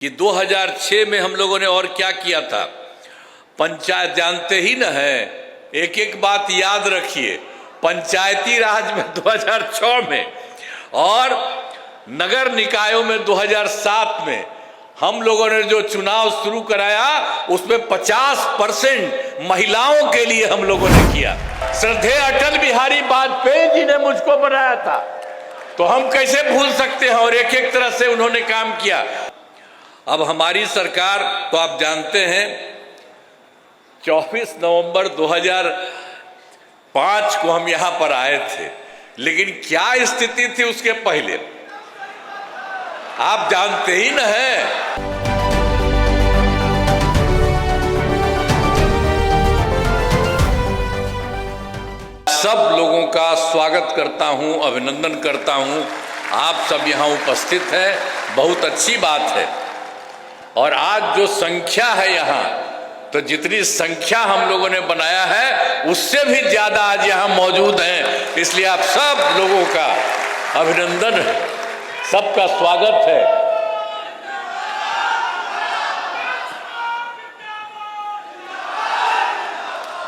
कि 2006 में हम लोगों ने और क्या किया था। पंचायत जानते ही न है, एक एक बात याद रखिए। पंचायती राज में 2006 में और नगर निकायों में 2007 में हम लोगों ने जो चुनाव शुरू कराया उसमें 50% महिलाओं के लिए हम लोगों ने किया। श्रद्धेय अटल बिहारी वाजपेयी जी ने मुझको बनाया था, तो हम कैसे भूल सकते हैं। और एक एक तरह से उन्होंने काम किया। अब हमारी सरकार, तो आप जानते हैं 24 नवंबर 2005 को हम यहां पर आए थे, लेकिन क्या स्थिति थी उसके पहले आप जानते ही न हैं। सब लोगों का स्वागत करता हूं, अभिनंदन करता हूं। आप सब यहां उपस्थित हैं, बहुत अच्छी बात है। और आज जो संख्या है यहां, तो जितनी संख्या हम लोगों ने बनाया है उससे भी ज्यादा आज यहां मौजूद हैं। इसलिए आप सब लोगों का अभिनंदन है, सबका स्वागत है।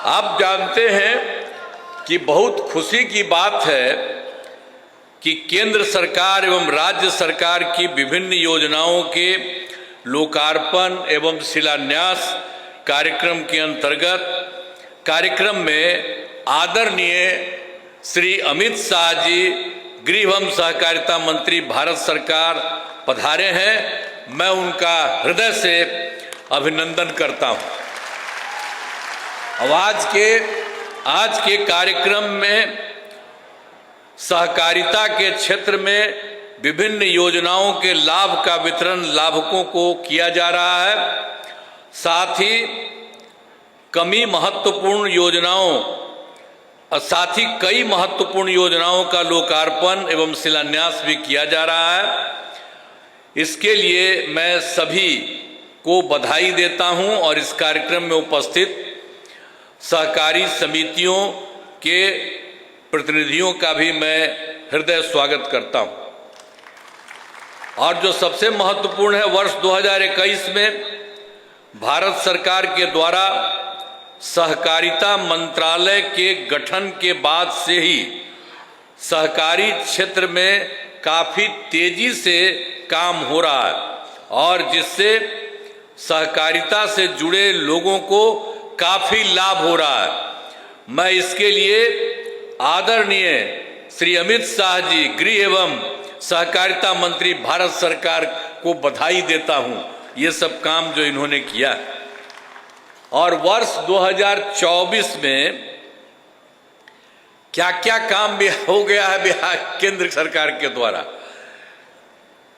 आप जानते हैं कि बहुत खुशी की बात है कि केंद्र सरकार एवं राज्य सरकार की विभिन्न योजनाओं के लोकार्पण एवं शिलान्यास कार्यक्रम के अंतर्गत कार्यक्रम में आदरणीय श्री अमित शाह जी, गृह एवं सहकारिता मंत्री भारत सरकार पधारे हैं। मैं उनका हृदय से अभिनंदन करता हूं। अब आज के कार्यक्रम में सहकारिता के क्षेत्र में विभिन्न योजनाओं के लाभ का वितरण लाभुकों को किया जा रहा है। साथ ही कई महत्वपूर्ण योजनाओं का लोकार्पण एवं शिलान्यास भी किया जा रहा है। इसके लिए मैं सभी को बधाई देता हूं और इस कार्यक्रम में उपस्थित सहकारी समितियों के प्रतिनिधियों का भी मैं हृदय स्वागत करता हूं। और जो सबसे महत्वपूर्ण है, वर्ष 2021 में भारत सरकार के द्वारा सहकारिता मंत्रालय के गठन के बाद से ही सहकारी क्षेत्र में काफी तेजी से काम हो रहा है, और जिससे सहकारिता से जुड़े लोगों को काफी लाभ हो रहा है। मैं इसके लिए आदरणीय श्री अमित शाह जी, गृह एवं सहकारिता मंत्री भारत सरकार को बधाई देता हूं, ये सब काम जो इन्होंने किया। और वर्ष 2024 में क्या क्या काम भी हो गया है बिहार केंद्र सरकार के द्वारा।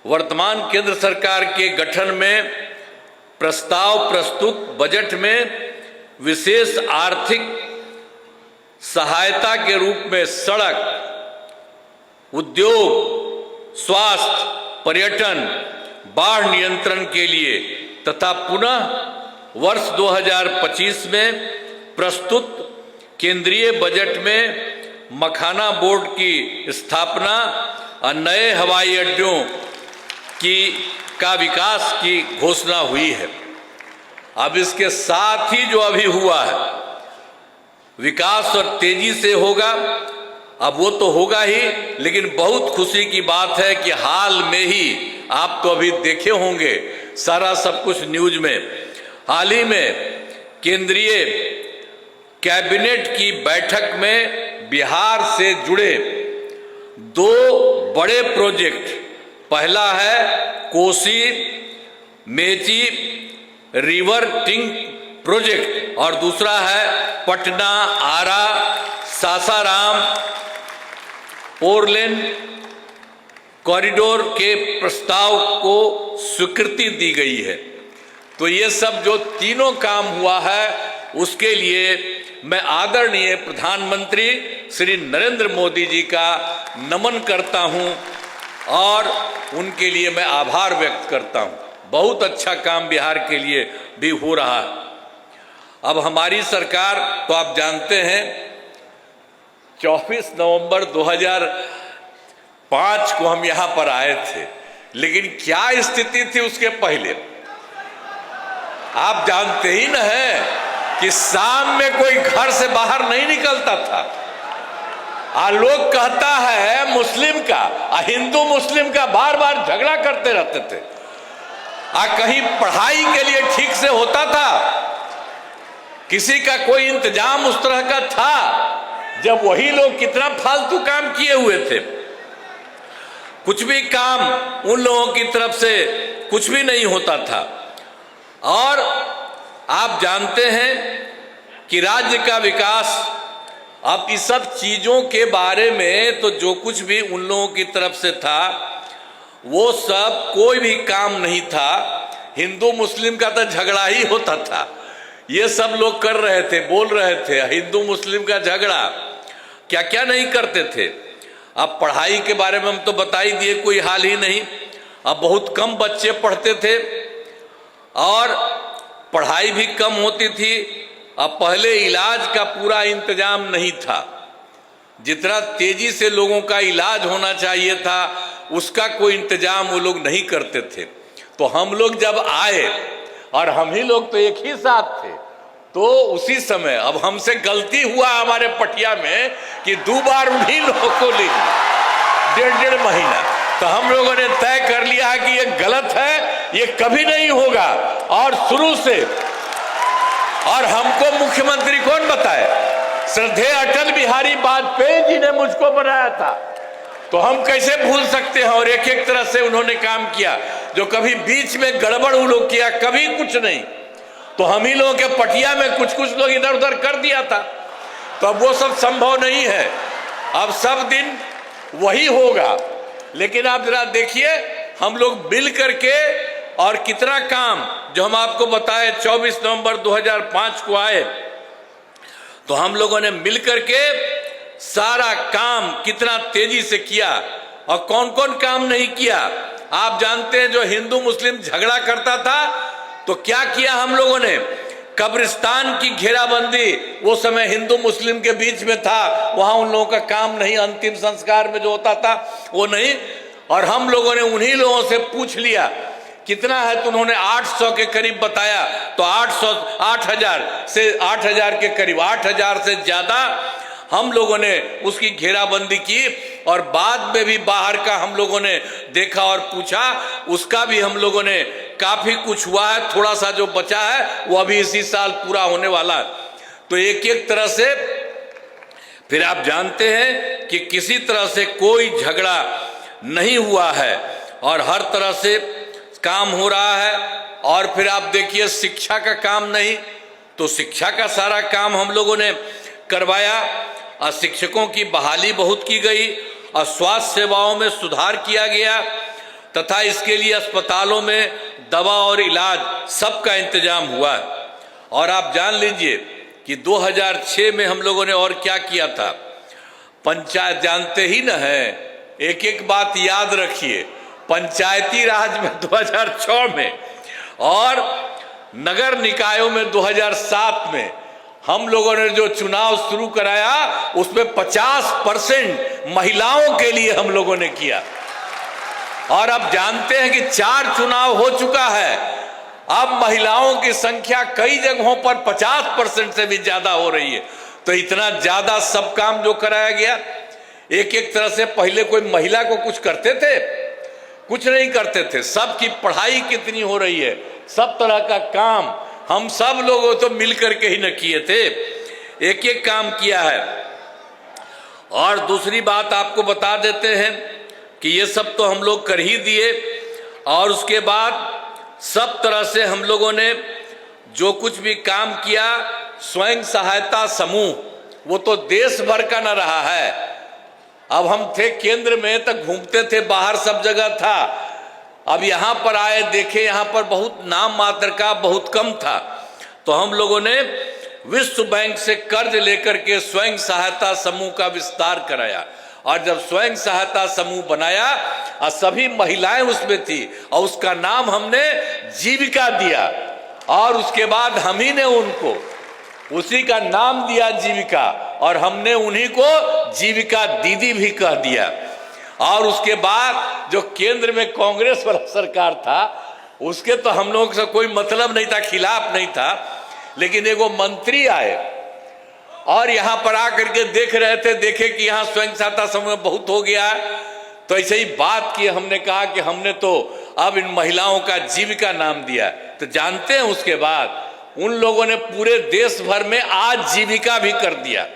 वर्तमान केंद्र सरकार के गठन में प्रस्ताव प्रस्तुत बजट में विशेष आर्थिक सहायता के रूप में सड़क, उद्योग, स्वास्थ्य, पर्यटन, बाढ़ नियंत्रण के लिए तथा पुनः वर्ष 2025 में प्रस्तुत केंद्रीय बजट में मखाना बोर्ड की स्थापना और नए हवाई अड्डों का विकास की घोषणा हुई है। अब इसके साथ ही जो अभी हुआ है विकास और तेजी से होगा, अब वो तो होगा ही, लेकिन बहुत खुशी की बात है कि हाल में ही आप तो अभी देखे होंगे सारा सब कुछ न्यूज में, हाल ही में केंद्रीय कैबिनेट की बैठक में बिहार से जुड़े 2 बड़े प्रोजेक्ट, पहला है Kosi Mechi river tank project और दूसरा है पटना आरा सासाराम 4 लेन कॉरिडोर के प्रस्ताव को स्वीकृति दी गई है। तो ये सब जो तीनों काम हुआ है उसके लिए मैं आदरणीय प्रधानमंत्री श्री नरेंद्र मोदी जी का नमन करता हूं और उनके लिए मैं आभार व्यक्त करता हूं। बहुत अच्छा काम बिहार के लिए भी हो रहा है। अब हमारी सरकार, तो आप जानते हैं 24 नवंबर 2005 को हम यहाँ पर आए थे, लेकिन क्या स्थिति थी उसके पहले आप जानते ही न है कि शाम में कोई घर से बाहर नहीं निकलता था। लोग कहता है मुस्लिम का हिंदू मुस्लिम का बार बार झगड़ा करते रहते थे। कहीं पढ़ाई के लिए ठीक से होता था, किसी का कोई इंतजाम उस तरह का था। जब वही लोग कितना फालतू काम किए हुए थे, कुछ भी काम उन लोगों की तरफ से कुछ भी नहीं होता था। और आप जानते हैं कि राज्य का विकास, अब इस सब चीजों के बारे में तो जो कुछ भी उन लोगों की तरफ से था वो सब कोई भी काम नहीं था। हिंदू मुस्लिम का तो झगड़ा ही होता था। ये सब लोग कर रहे थे, बोल रहे थे हिंदू मुस्लिम का झगड़ा, क्या क्या नहीं करते थे। अब पढ़ाई के बारे में हम तो बता ही दिए, कोई हाल ही नहीं। अब बहुत कम बच्चे पढ़ते थे और पढ़ाई भी कम होती थी। अब पहले इलाज का पूरा इंतजाम नहीं था, जितना तेजी से लोगों का इलाज होना चाहिए था उसका कोई इंतजाम वो लोग नहीं करते थे। तो हम लोग जब आए, और हम ही लोग तो एक ही साथ थे, तो उसी समय अब हमसे गलती हुआ हमारे पटिया में कि 2 बार उन्हीं लोगों को ले लिया 1.5 महीना। तो हम लोगों ने तय कर लिया है कि ये गलत है, ये कभी नहीं होगा। और शुरू से, और हमको मुख्यमंत्री कौन बताए? श्रद्धेय अटल बिहारी वाजपेयी जी ने मुझको बनाया था, तो हम कैसे भूल सकते हैं। और एक एक तरह से उन्होंने काम किया, जो कभी बीच में गड़बड़ वो लोग किया, कभी कुछ नहीं। तो हम ही लोगों के पटिया में कुछ कुछ लोग इधर उधर कर दिया था, तो अब वो सब संभव नहीं है। अब सब दिन वही होगा। लेकिन आप जरा देखिए, हम लोग मिल करके और कितना काम, जो हम आपको बताए 24 नवंबर 2005 को आए, तो हम लोगों ने मिल करके सारा काम कितना तेजी से किया। और कौन कौन काम नहीं किया आप जानते हैं। जो हिंदू मुस्लिम झगड़ा करता था तो क्या किया हम लोगों ने? कब्रिस्तान की घेराबंदी, वो समय हिंदू मुस्लिम के बीच में था, वहां उन लोगों का काम नहीं, अंतिम संस्कार में जो होता था वो नहीं। और हम लोगों ने उन्हीं लोगों से पूछ लिया कितना है, तो उन्होंने 800 के करीब बताया। तो 8,000 से 8,000 के करीब, 8,000 से ज्यादा हम लोगों ने उसकी घेराबंदी की। और बाद में भी बाहर का हम लोगों ने देखा और पूछा, उसका भी हम लोगों ने काफी कुछ हुआ है। थोड़ा सा जो बचा है वो अभी इसी साल पूरा होने वाला है। तो एक एक तरह से फिर आप जानते हैं कि किसी तरह से कोई झगड़ा नहीं हुआ है और हर तरह से काम हो रहा है। और फिर आप देखिए शिक्षा का काम नहीं, तो शिक्षा का सारा काम हम लोगों ने करवाया। और शिक्षकों की बहाली बहुत की गई और स्वास्थ्य सेवाओं में सुधार किया गया, तथा इसके लिए अस्पतालों में दवा और इलाज सबका इंतजाम हुआ। और आप जान लीजिए कि 2006 में हम लोगों ने और क्या किया था। पंचायत जानते ही न है, एक एक बात याद रखिए। पंचायती राज में 2006 में और नगर निकायों में 2007 में हम लोगों ने जो चुनाव शुरू कराया उसमें 50% महिलाओं के लिए हम लोगों ने किया। और अब जानते हैं कि 4 चुनाव हो चुका है, अब महिलाओं की संख्या कई जगहों पर 50% से भी ज्यादा हो रही है। तो इतना ज्यादा सब काम जो कराया गया, एक एक तरह से पहले कोई महिला को कुछ करते थे? कुछ नहीं करते थे। सबकी पढ़ाई कितनी हो रही है, सब तरह का काम हम सब लोगों तो मिलकर के ही न किए थे, एक एक काम किया है। और दूसरी बात आपको बता देते हैं कि ये सब तो हम लोग कर ही दिए। और उसके बाद सब तरह से हम लोगों ने जो कुछ भी काम किया, स्वयं सहायता समूह, वो तो देश भर का न रहा है। अब हम थे केंद्र में, तक घूमते थे, बाहर सब जगह था। अब यहाँ पर आए, देखे यहाँ पर बहुत नाम मात्र का, बहुत कम था। तो हम लोगों ने विश्व बैंक से कर्ज लेकर के स्वयं सहायता समूह का विस्तार कराया। और जब स्वयं सहायता समूह बनाया और सभी महिलाएं उसमें थी, और उसका नाम हमने जीविका दिया। और उसके बाद हम ही ने उनको उसी का नाम दिया जीविका, और हमने उन्हीं को जीविका दीदी भी कह दिया। और उसके बाद जो केंद्र में कांग्रेस वाला सरकार था उसके तो हम लोगों से कोई मतलब नहीं था, खिलाफ नहीं था, लेकिन एगो मंत्री आए और यहाँ पर आकर के देख रहे थे, देखे कि यहाँ स्वयं सहायता समूह बहुत हो गया, तो ऐसे ही बात की। हमने कहा कि हमने तो अब इन महिलाओं का जीविका नाम दिया। तो जानते हैं उसके बाद उन लोगों ने पूरे देश भर में आजीविका भी कर दिया।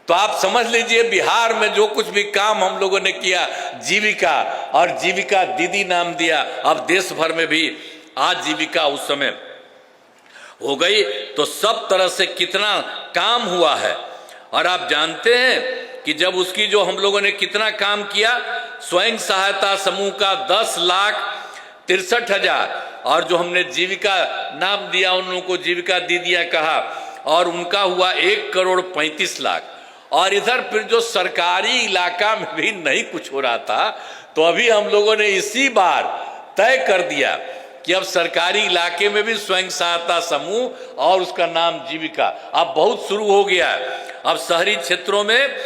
तो आप समझ लीजिए बिहार में जो कुछ भी काम हम लोगों ने किया जीविका, और जीविका दीदी नाम दिया, अब देश भर में भी आजीविका उस समय हो गई। तो सब तरह से कितना काम हुआ है। और आप जानते हैं कि जब उसकी जो हम लोगों ने कितना काम किया, स्वयं सहायता समूह का 10,63,000, और जो हमने जीविका नाम दिया उन लोगों को जीविका दीदियां कहा, और उनका हुआ 1,35,00,000। और इधर फिर जो सरकारी इलाका में भी नहीं कुछ हो रहा था, तो अभी हम लोगों ने इसी बार तय कर दिया कि अब सरकारी इलाके में भी स्वयं सहायता समूह और उसका नाम जीविका अब बहुत शुरू हो गया है। अब शहरी क्षेत्रों में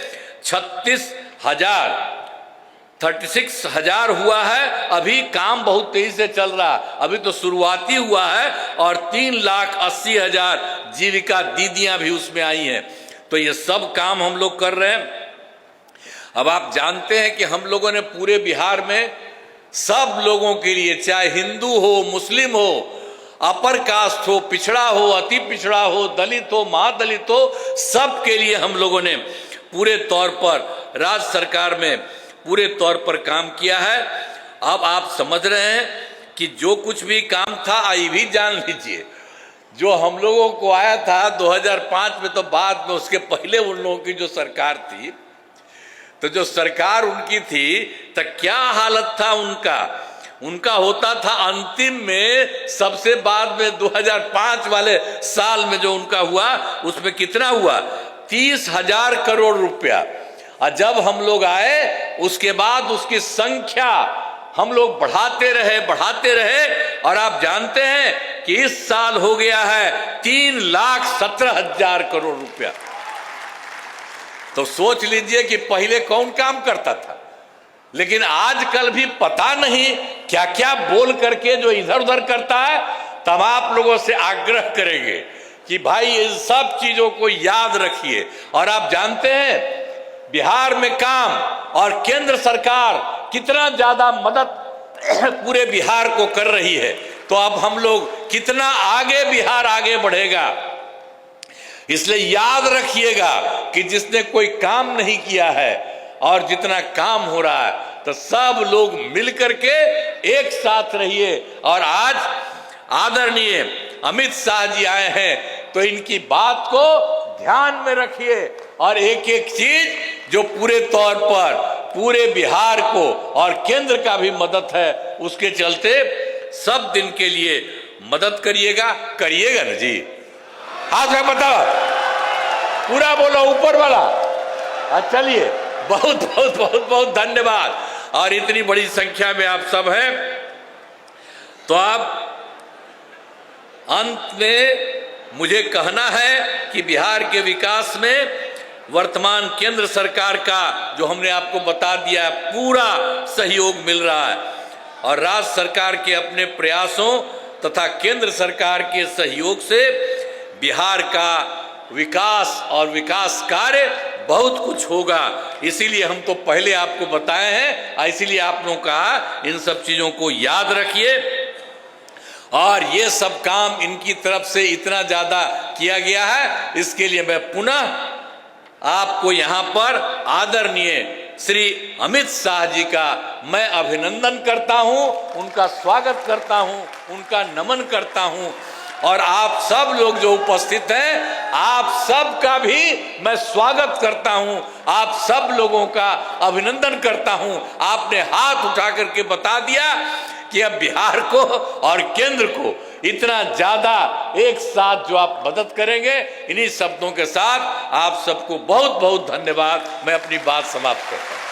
36,000 हुआ है। अभी काम बहुत तेजी से चल रहा, अभी तो शुरुआती हुआ है, और 3,80,000 जीविका दीदियां भी उसमें आई हैं। तो ये सब काम हम लोग कर रहे हैं। अब आप जानते हैं कि हम लोगों ने पूरे बिहार में सब लोगों के लिए, चाहे हिंदू हो, मुस्लिम हो, अपर कास्ट हो, पिछड़ा हो, अति पिछड़ा हो, दलित हो, महादलित हो, सब के लिए हम लोगों ने पूरे तौर पर राज्य सरकार में पूरे तौर पर काम किया है। अब आप समझ रहे हैं कि जो कुछ भी काम था, ये भी जान लीजिए, जो हम लोगों को आया था 2005 में, तो बाद में उसके पहले उन लोगों की जो सरकार थी, तो जो सरकार उनकी थी तो क्या हालत था उनका होता था अंतिम में, सबसे बाद में 2005 वाले साल में जो उनका हुआ, उसमें कितना हुआ, 30,000 करोड़ रुपया। और जब हम लोग आए उसके बाद उसकी संख्या हम लोग बढ़ाते रहे, और आप जानते हैं कि इस साल हो गया है 3,17,000 करोड़ रुपया। तो सोच लीजिए कि पहले कौन काम करता था, लेकिन आजकल भी पता नहीं क्या क्या बोल करके जो इधर उधर करता है। तब आप लोगों से आग्रह करेंगे कि भाई इन सब चीजों को याद रखिए। और आप जानते हैं बिहार में काम और केंद्र सरकार कितना ज्यादा मदद पूरे बिहार को कर रही है, तो अब हम लोग कितना आगे बिहार आगे बढ़ेगा। इसलिए याद रखिएगा कि जिसने कोई काम नहीं किया है और जितना काम हो रहा है, तो सब लोग मिलकर के एक साथ रहिए। और आज आदरणीय अमित शाह जी आए हैं, तो इनकी बात को ध्यान में रखिए, और एक एक चीज जो पूरे तौर पर पूरे बिहार को और केंद्र का भी मदद है, उसके चलते सब दिन के लिए मदद करिएगा ना जी। हाथ में बताओ, पूरा बोलो ऊपर वाला। चलिए, बहुत बहुत बहुत बहुत धन्यवाद। और इतनी बड़ी संख्या में आप सब हैं, तो आप अंत में मुझे कहना है कि बिहार के विकास में वर्तमान केंद्र सरकार का, जो हमने आपको बता दिया, पूरा सहयोग मिल रहा है। और राज्य सरकार के अपने प्रयासों तथा केंद्र सरकार के सहयोग से बिहार का विकास और विकास कार्य बहुत कुछ होगा। इसीलिए हम तो पहले आपको बताए हैं, इसीलिए आप लोगों का इन सब चीजों को याद रखिए। और ये सब काम इनकी तरफ से इतना ज्यादा किया गया है, इसके लिए मैं पुनः आपको यहाँ पर आदरणीय श्री अमित शाह जी का मैं अभिनंदन करता हूँ, उनका स्वागत करता हूँ, उनका नमन करता हूँ। और आप सब लोग जो उपस्थित हैं, आप सब का भी मैं स्वागत करता हूं, आप सब लोगों का अभिनंदन करता हूं। आपने हाथ उठा करके बता दिया कि अब बिहार को और केंद्र को इतना ज्यादा एक साथ जो आप मदद करेंगे। इन्हीं शब्दों के साथ आप सबको बहुत बहुत धन्यवाद। मैं अपनी बात समाप्त करता हूं।